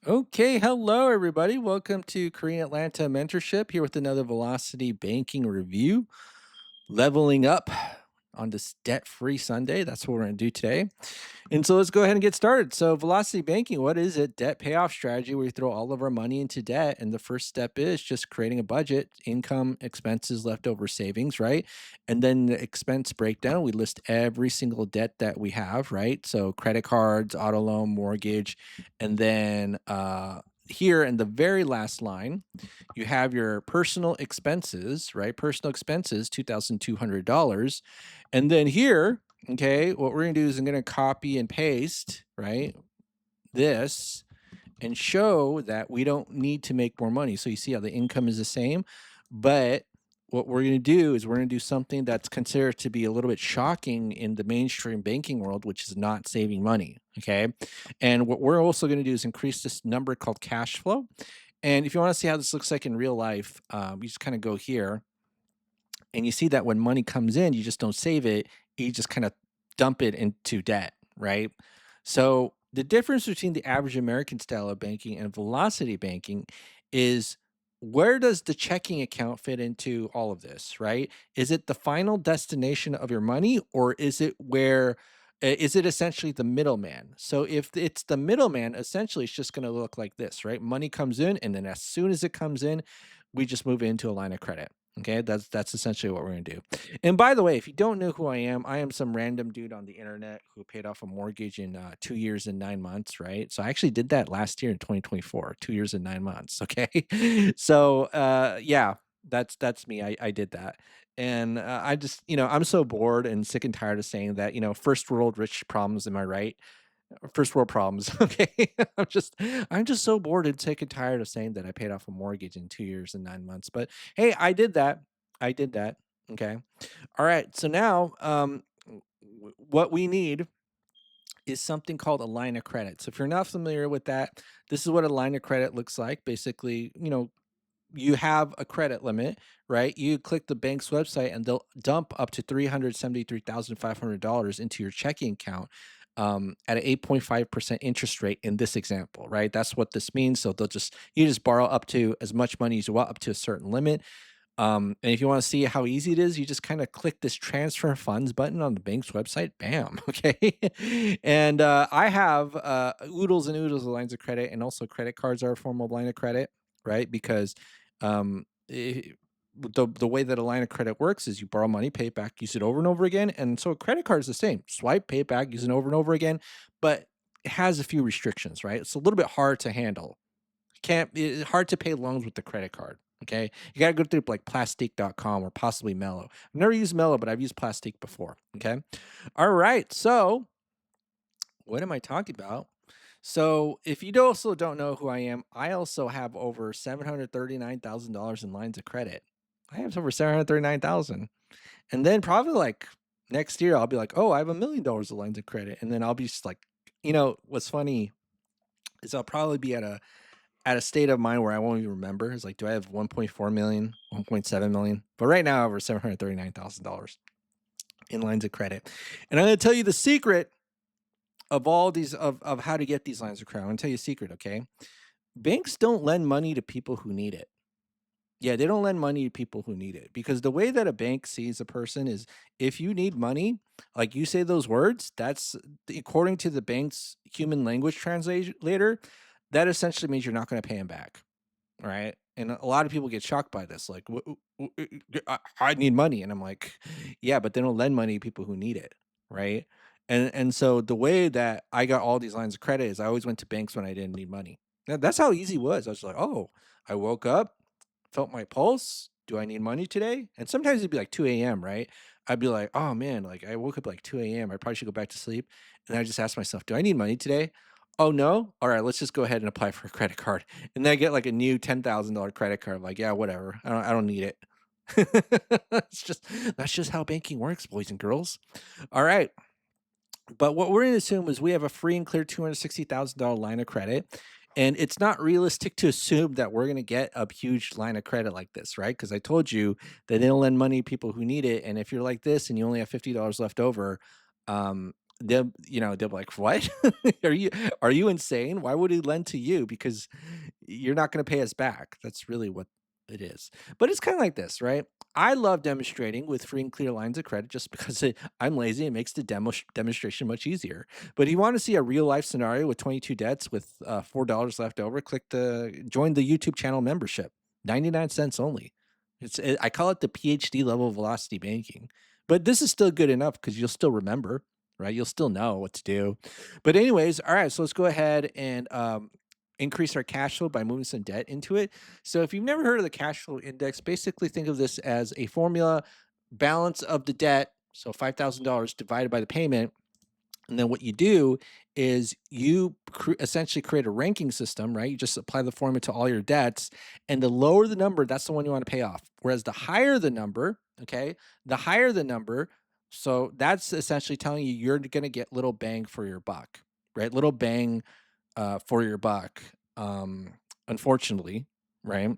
Okay, hello everybody. Welcome to Korean Atlanta Mentorship here with another Velocity Banking review. Leveling up on this debt-free Sunday. That's what we're going to do today. And so let's go ahead and get started. So, velocity banking, what is it? Debt payoff strategy where we throw all of our money into debt. And the first step is just creating a budget, income, expenses, leftover savings, right? And then the expense breakdown, we list every single debt that we have, right? So, credit cards, auto loan, mortgage. And then, here in the very last line, you have your personal expenses, right? Personal expenses, $2,200. And then here, okay, what we're gonna do is I'm gonna copy and paste, right, this and show that we don't need to make more money. So you see how the income is the same, but what we're going to do is we're going to do something that's considered to be a little bit shocking in the mainstream banking world, which is not saving money. Okay. And what we're also going to do is increase this number called cash flow. And if you want to see how this looks like in real life, you just kind of go here and you see that when money comes in, you just don't save it. You just kind of dump it into debt, right? So the difference between the average American style of banking and velocity banking is where does the checking account fit into all of this, right? Is it the final destination of your money or is it where is it essentially the middleman? So if it's the middleman, essentially it's just going to look like this, right? Money comes in and then as soon as it comes in, we just move it into a line of credit. Okay, that's essentially what we're gonna do. And by the way, if you don't know who I am some random dude on the internet who paid off a mortgage in 2 years and 9 months, right? So I actually did that last year in 2024, 2 years and 9 months. Okay, so yeah, that's me. I did that, and I just I'm so bored and sick and tired of saying that first world rich problems. Am I right? First world problems. Okay. I'm just so bored and sick and tired of saying that I paid off a mortgage in 2 years and 9 months. But hey, I did that. I did that. Okay. All right. So now what we need is something called a line of credit. So if you're not familiar with that, this is what a line of credit looks like. Basically, you have a credit limit, right? You click the bank's website and they'll dump up to $373,500 into your checking account at an 8.5% interest rate in this example, right? That's what this means. So you just borrow up to as much money as you want up to a certain limit. And if you want to see how easy it is, you just kind of click this transfer funds button on the bank's website. Bam. Okay. And I have oodles and oodles of lines of credit, and also credit cards are a form of line of credit, right? Because um, i- the way that a line of credit works is you borrow money, pay it back, use it over and over again. And so a credit card is the same. Swipe, pay it back, use it over and over again. But it has a few restrictions, right? It's a little bit hard to handle. Can't It's hard to pay loans with the credit card. Okay. You gotta go through like plastic.com or possibly Mello. I've never used Mello, but I've used Plastic before. Okay. All right. So what am I talking about? So if you also don't know who I am, I also have over $739,000 in lines of credit. I have over 739,000. And then probably like next year I'll be like, "Oh, I have $1 million of lines of credit." And then I'll be just like, what's funny is I'll probably be at a state of mind where I won't even remember. It's like, do I have 1.4 million, 1.7 million? But right now, I have over $739,000 in lines of credit. And I'm going to tell you the secret of all these of how to get these lines of credit. I'm going to tell you a secret, okay? Banks don't lend money to people who need it. Yeah, they don't lend money to people who need it because the way that a bank sees a person is if you need money, like you say those words, that's according to the bank's human language translator, that essentially means you're not going to pay him back. Right? And a lot of people get shocked by this, like, I need money," and I'm like, "Yeah, but they don't lend money to people who need it, right?" And so the way that I got all these lines of credit is I always went to banks when I didn't need money. That's how easy it was. I was like, "Oh, I woke up, felt my pulse. Do I need money today?" And sometimes it'd be like 2 a.m., right? I'd be like, "Oh man, like I woke up like 2 a.m. I probably should go back to sleep." And I just ask myself, "Do I need money today?" "Oh no? All right, let's just go ahead and apply for a credit card." And then I get like a new $10,000 credit card. I'm like, yeah, whatever. I don't need it. That's just how banking works, boys and girls. All right. But what we're going to assume is we have a free and clear $260,000 line of credit. And it's not realistic to assume that we're going to get a huge line of credit like this, right? Because I told you that they don't lend money to people who need it. And if you're like this and you only have $50 left over, um, they'll be like, "What? Are you are you insane? Why would he lend to you? Because you're not gonna pay us back." That's really what it is. But it's kinda like this, right? I love demonstrating with free and clear lines of credit just because I'm lazy, it makes the demonstration much easier. But if you wanna see a real life scenario with 22 debts with, $4 left over, click the join the YouTube channel membership, 99 cents only. I call it the PhD level velocity banking. But this is still good enough because 'cause you'll still remember, right? You'll still know what to do. But anyways, all right, so let's go ahead and, increase our cash flow by moving some debt into it. So if you've never heard of the cash flow index, basically think of this as a formula, balance of the debt, so $5,000 divided by the payment, and then what you do is you essentially create a ranking system, right? You just apply the formula to all your debts, and the lower the number, that's the one you want to pay off. Whereas the higher the number, okay, the higher the number, so that's essentially telling you you're going to get little bang for your buck, right? Little bang for your buck, unfortunately, right?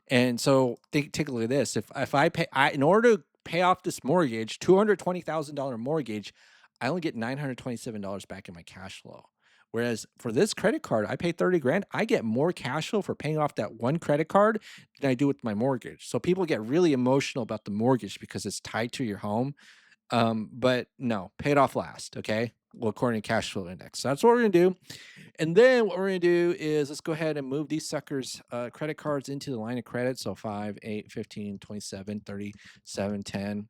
And so take a look at this. If I pay, in order to pay off this mortgage, $220,000 mortgage, I only get $927 back in my cash flow. Whereas for this credit card, I pay 30 grand. I get more cash flow for paying off that one credit card than I do with my mortgage. So people get really emotional about the mortgage because it's tied to your home. But no, pay it off last. Okay. Well, according to cash flow index. So that's what we're gonna do. And then what we're gonna do is let's go ahead and move these suckers, credit cards into the line of credit. So 5, 8, 15, 27, 37, 10.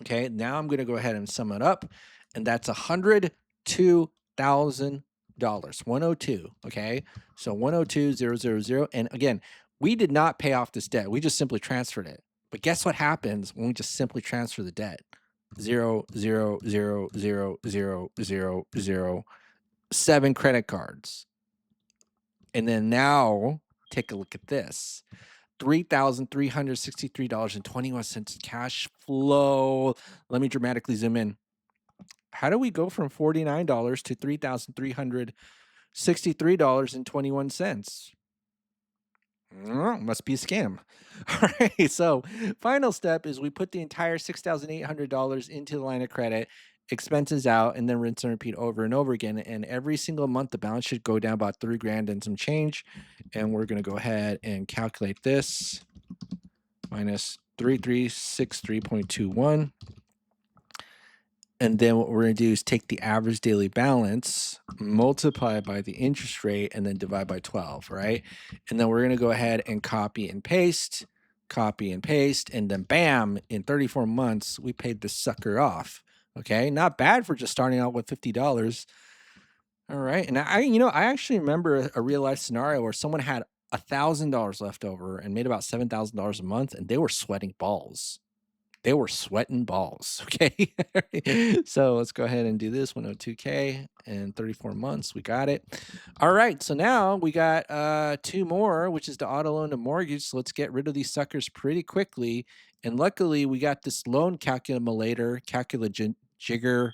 Okay, now I'm gonna go ahead and sum it up, and that's $102,000. 102. Okay, so 102,000. And again, we did not pay off this debt. We just simply transferred it. But guess what happens when we just simply transfer the debt? 0.0000007 credit cards. And then now take a look at this. $3,363.21 cash flow. Let me dramatically zoom in. How do we go from $49 to $3,363.21? Must be a scam. All right. So, final step is we put the entire $6,800 into the line of credit, expenses out, and then rinse and repeat over and over again. And every single month, the balance should go down about 3 grand and some change. And we're going to go ahead and calculate this minus 3363.21. And then what we're going to do is take the average daily balance, multiply by the interest rate, and then divide by 12, right? And then we're going to go ahead and copy and paste, and then bam, in 34 months, we paid this sucker off. Okay, not bad for just starting out with $50. All right, and I actually remember a real life scenario where someone had $1,000 left over and made about $7,000 a month, and they were sweating balls. They were sweating balls. Okay. So let's go ahead and do this 102K and 34 months. We got it. All right. So now we got two more, which is the auto loan to mortgage. So let's get rid of these suckers pretty quickly. And luckily, we got this loan calculator, jigger,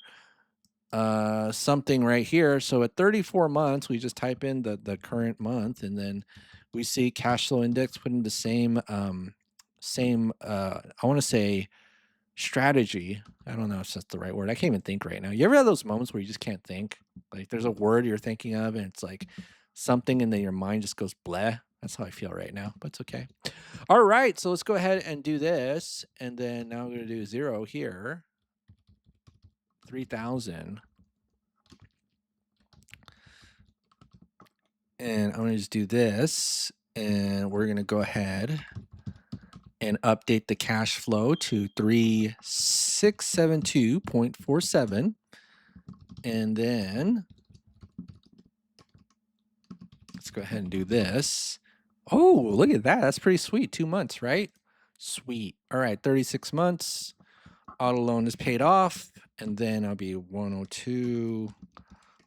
something right here. So at 34 months, we just type in the current month, and then we see cash flow index put in the same I want to say strategy. I don't know if that's the right word. I can't even think right now. You ever have those moments where you just can't think? Like there's a word you're thinking of and it's like something and then your mind just goes bleh. That's how I feel right now, but it's okay. All right, so let's go ahead and do this. And then now I'm going to do 0 here. 3,000. And I'm going to just do this. And we're going to go ahead and update the cash flow to 3672.47. And then let's go ahead and do this. Oh, look at that. That's pretty sweet. 2 months, right? Sweet. All right, 36 months. Auto loan is paid off. And then I'll be 102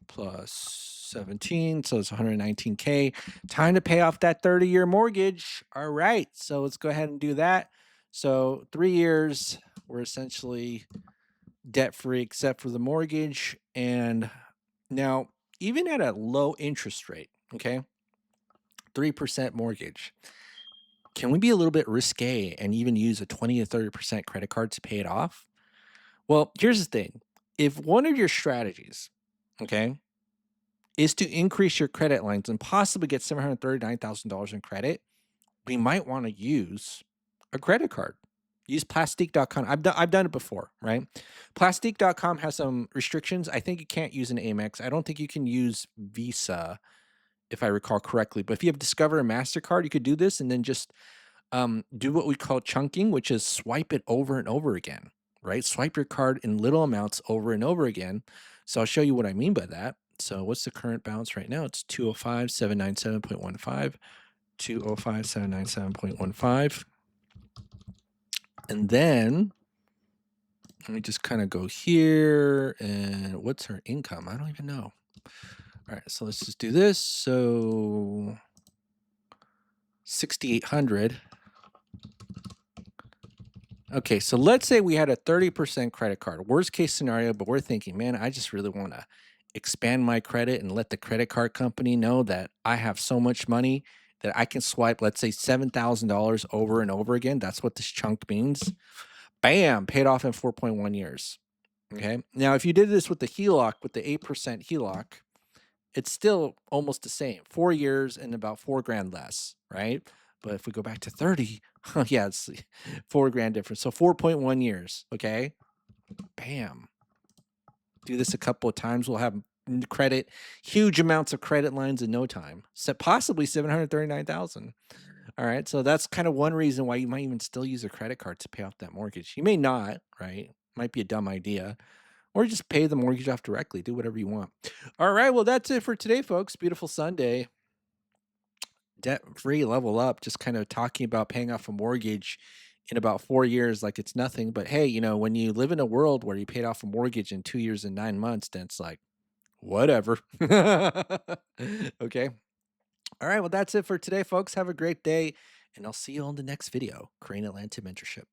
plus 17. So it's 119K. Time to pay off that 30-year mortgage. All right. So let's go ahead and do that. So 3 years, we're essentially debt free except for the mortgage. And now, even at a low interest rate, okay, 3% mortgage, can we be a little bit risque and even use a 20 to 30% credit card to pay it off? Well, here's the thing. if one of your strategies, okay, is to increase your credit lines and possibly get $739,000 in credit, we might want to use a credit card. Use Plastique.com. I've done it before, right? Plastique.com has some restrictions. I think you can't use an Amex. I don't think you can use Visa, if I recall correctly. But if you have Discover and MasterCard, you could do this and then just do what we call chunking, which is swipe it over and over again, right? Swipe your card in little amounts over and over again. So I'll show you what I mean by that. So what's the current balance right now? It's 205,797.15, 205,797.15. And then let me just kind of go here. And what's her income? I don't even know. All right, so let's just do this. So 6,800. Okay, so let's say we had a 30% credit card. Worst case scenario, but we're thinking, man, I just really want to expand my credit and let the credit card company know that I have so much money that I can swipe, let's say $7,000 over and over again. That's what this chunk means. Bam, paid off in 4.1 years. Okay. Now, if you did this with the HELOC, with the 8% HELOC, it's still almost the same. 4 years and about 4 grand less, right? But if we go back to 30, yeah, it's 4 grand difference. So 4.1 years, okay? Bam. Do this a couple of times. We'll have credit, huge amounts of credit lines in no time. Possibly 739,000. All right. So that's kind of one reason why you might even still use a credit card to pay off that mortgage. You may not, right? Might be a dumb idea. Or just pay the mortgage off directly. Do whatever you want. All right. Well, that's it for today, folks. Beautiful Sunday. Debt free, level up, just kind of talking about paying off a mortgage in about 4 years like it's nothing. But hey, when you live in a world where you paid off a mortgage in 2 years and 9 months, then it's like, whatever. Okay. All right. Well, that's it for today, folks. Have a great day. And I'll see you on the next video. Crane Atlanta Mentorship.